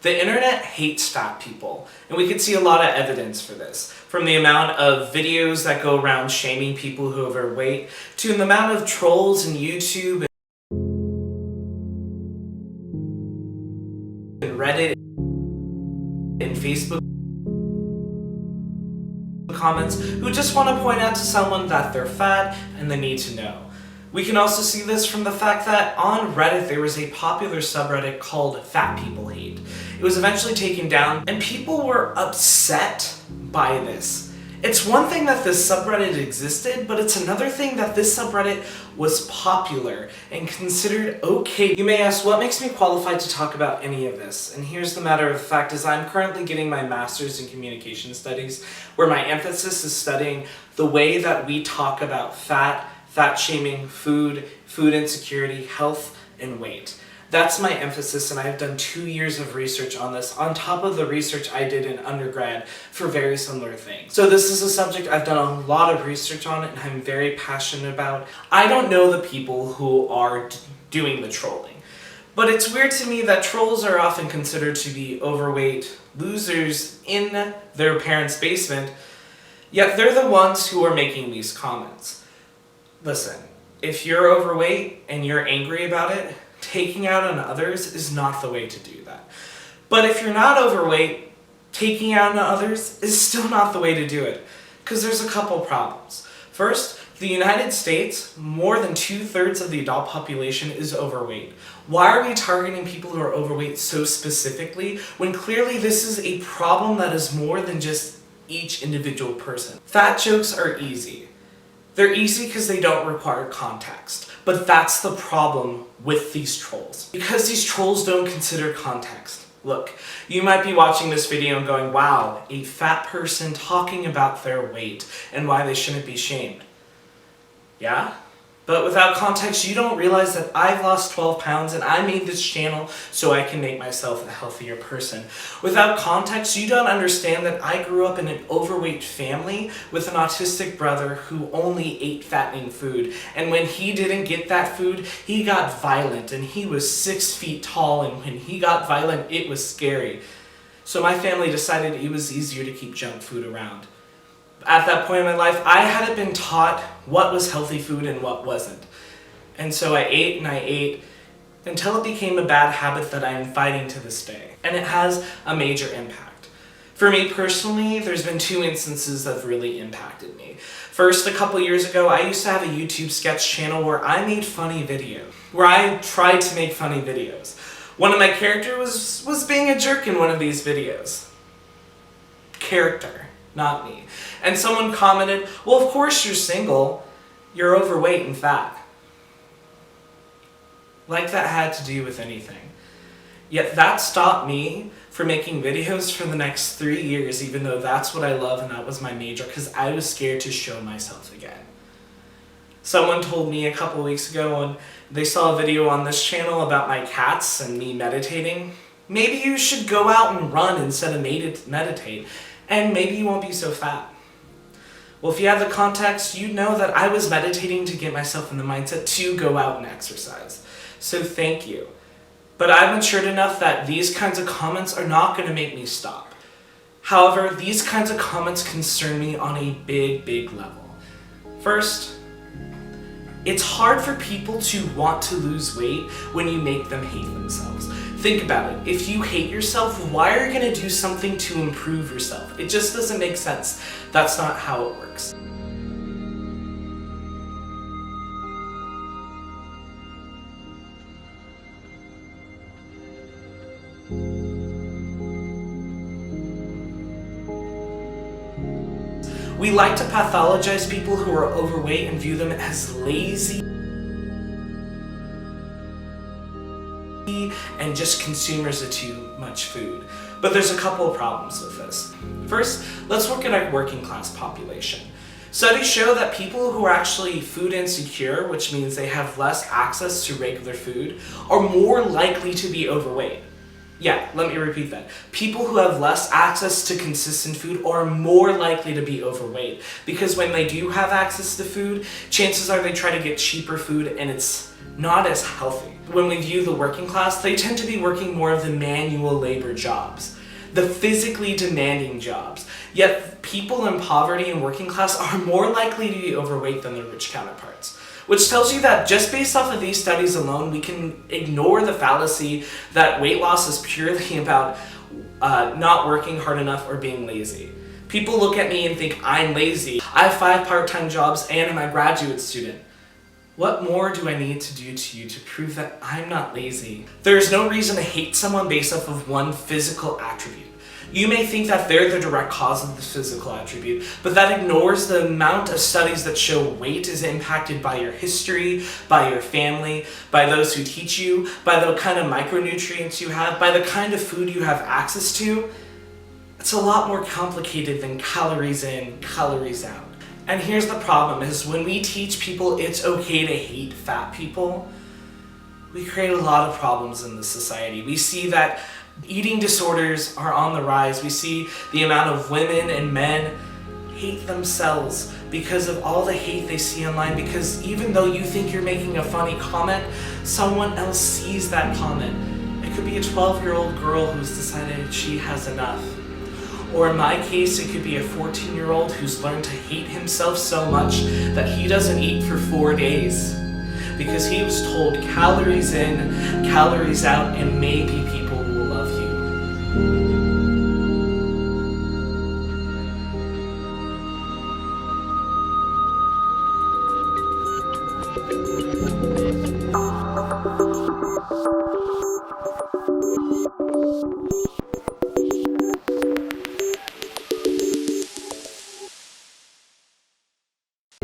The internet hates fat people, and we can see a lot of evidence for this, from the amount of videos that go around shaming people who are overweight, to the amount of trolls in YouTube and Reddit and Facebook comments who just want to point out to someone that they're fat and they need to know. We can also see this from the fact that on Reddit there was a popular subreddit called Fat People Hate. It was eventually taken down and people were upset by this. It's one thing that this subreddit existed, but it's another thing that this subreddit was popular and considered okay. You may ask, what makes me qualified to talk about any of this? And here's the matter of fact is I'm currently getting my master's in communication studies, where my emphasis is studying the way that we talk about fat shaming, food insecurity, health, and weight. That's my emphasis, and I've done 2 years of research on this, on top of the research I did in undergrad for very similar things. So this is a subject I've done a lot of research on and I'm very passionate about. I don't know the people who are doing the trolling, but it's weird to me that trolls are often considered to be overweight losers in their parents' basement, yet they're the ones who are making these comments. Listen, if you're overweight and you're angry about it, taking out on others is not the way to do that. But if you're not overweight, taking out on others is still not the way to do it, because there's a couple problems. First, the United States, more than 2/3 of the adult population is overweight. Why are we targeting people who are overweight so specifically when clearly this is a problem that is more than just each individual person? Fat jokes are easy. They're easy because they don't require context. But that's the problem with these trolls. Because these trolls don't consider context. Look, you might be watching this video and going, wow, a fat person talking about their weight and why they shouldn't be shamed. Yeah? But without context, you don't realize that I've lost 12 pounds and I made this channel so I can make myself a healthier person. Without context, you don't understand that I grew up in an overweight family with an autistic brother who only ate fattening food. And when he didn't get that food, he got violent, and he was 6 feet tall, and when he got violent, it was scary. So my family decided it was easier to keep junk food around. At that point in my life, I hadn't been taught what was healthy food and what wasn't. And so I ate until it became a bad habit that I am fighting to this day. And it has a major impact. For me personally, there's been 2 instances that have really impacted me. First, a couple years ago, I used to have a YouTube sketch channel where I made funny videos. Where I tried to make funny videos. One of my characters was being a jerk in one of these videos. Character. Not me. And someone commented, well, of course you're single. You're overweight and fat. Like that had to do with anything. Yet that stopped me from making videos for the next 3 years, even though that's what I love and that was my major, because I was scared to show myself again. Someone told me a couple weeks ago when they saw a video on this channel about my cats and me meditating, maybe you should go out and run instead of meditate. And maybe you won't be so fat. Well, if you have the context, you know that I was meditating to get myself in the mindset to go out and exercise. So thank you. But I've matured enough that these kinds of comments are not going to make me stop. However, these kinds of comments concern me on a big level. First, it's hard for people to want to lose weight when you make them hate themselves. Think about it. If you hate yourself, why are you going to do something to improve yourself? It just doesn't make sense. That's not how it works. We like to pathologize people who are overweight and view them as lazy and just consumers of too much food. But there's a couple of problems with this. First, let's look at our working class population. Studies show that people who are actually food insecure, which means they have less access to regular food, are more likely to be overweight. Yeah, let me repeat that. People who have less access to consistent food are more likely to be overweight, because when they do have access to food, chances are they try to get cheaper food and it's not as healthy. When we view the working class, they tend to be working more of the manual labor jobs, the physically demanding jobs. Yet people in poverty and working class are more likely to be overweight than their rich counterparts. Which tells you that just based off of these studies alone, we can ignore the fallacy that weight loss is purely about not working hard enough or being lazy. People look at me and think I'm lazy. I have 5 part-time jobs and I'm a graduate student. What more do I need to do to you to prove that I'm not lazy? There is no reason to hate someone based off of one physical attribute. You may think that they're the direct cause of the physical attribute, but that ignores the amount of studies that show weight is impacted by your history, by your family, by those who teach you, by the kind of micronutrients you have, by the kind of food you have access to. It's a lot more complicated than calories in, calories out. And here's the problem, is when we teach people it's okay to hate fat people, we create a lot of problems in this society. We see that eating disorders are on the rise. We see the amount of women and men hate themselves because of all the hate they see online, because even though you think you're making a funny comment, someone else sees that comment. It could be a 12-year-old girl who's decided she has enough. Or in my case, it could be a 14-year-old who's learned to hate himself so much that he doesn't eat for 4 days because he was told calories in, calories out, and maybe people will love you.